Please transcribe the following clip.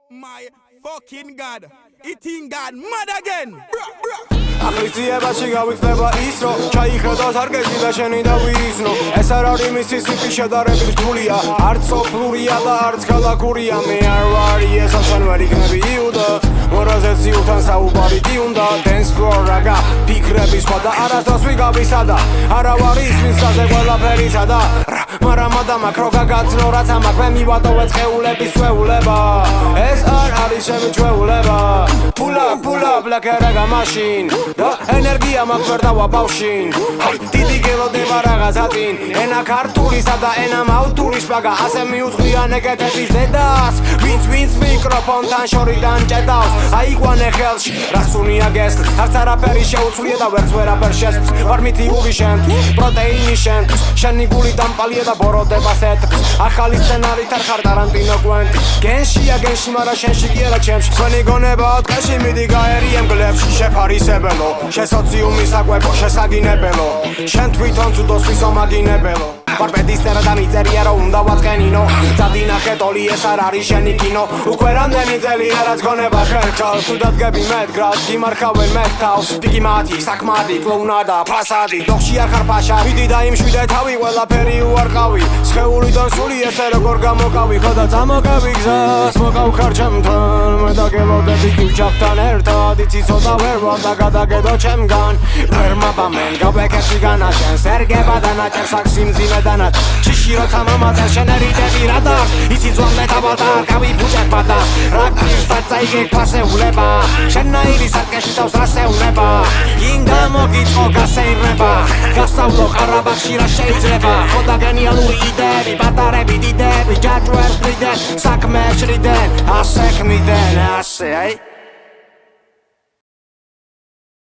my fucking god. Eating god mad again. ახლიციებაში გავიწდება ის რომ ჩაიხედოს არგესი და შენი და ვისნო ეს არ არის მისისიპი შედარებით რთულია არც სოფლურია და არც ქალაქურია მე არ ვარი ეს ახან ვერ იქნები იუდა მორაზეც იუთან საუბარი უნდა dance floor რაგა ფიქრები სხვა და არასდროს ვიგავისა და არა ვარი ის მისაზე ყველაფერისა და მაგრამ ადამაკ რო გაგაცნო რაც ამაქვს მე მივატოვე წეულების ჩვეულება ეს არ არის ჩემი ჩვეულება pull up like a raga machine და ენერგია მაქვს ვერ დავა ბავშინ დიდი გელოდება რაღაცათინ ენა ქართულისა და ენა მაუთური შპაგა ასე მიუძღვიან ეგეთების დედას ვინც მიკროფონთან შორიდან ჭედავს აიყვანე ხელში რასუნია გესლს არც არაფერი შეუცვლია და ვერც ვერაფერ შესწს ვარ მითიური შენთვის პროტეინი შენთვის შენი გული დამპალია და ბოროტება სეტყს ახალი სცენარით არ ხარ ტარანტინო კვენტი გენშია გენში მაგრამ შენში კი არა ჩემში თქვენი გონება დღეში მიდი გაერიემ გლებში შეფარისებელო შესოციუმი საკვებო შესაგინებელო შენ თვითონ ცუდოს ვისომაგინებელო ვარ პედისტერა და მიწერია რომ უნდა ვაწყენინო წადინახე ტოლი ეს არ არის შენი კინო უკვე რამდენი წელია რაც გონება ხერხავს თუ დადგები მეტგრად გიმარხავენ მეტავს პიკი მათი საკმადი კლოუნა და ფასადი დოხში არ ხარ ფაშა მიდი და იმშვიდე თავი ყველაფერი უარყავი სხეულიდან სული ესე როგორ გამოკავი ხო და წამოკავი გზას მოკავ ხარ ჩემთან მე და გელოდები კივჩაკთან ერთად იცი ცოტა ვერ ვარ და გადაგედო ჩემგან ვერ მაბამენ გავეკეცი განაშენ სერგება დანაჭერ საქსიმძიმე დანად შიში როცა მომაძარ შენერიდები რადარ იცი ძვამდე თავად არ გავიფუჭებ და რა გირსად წაიგე ფასეულება შენაირი სარკეში თავს რასეუნება გინდა მოგიწყო გასეირნება გასავლო ყარაბაღში რა შეიძლება ხოდა გენიალური იდეები პატარები დიდები ჯაჭვერს ხრიდენ საქმეებს ხრიდენ ასე ქმნიდან ასე აი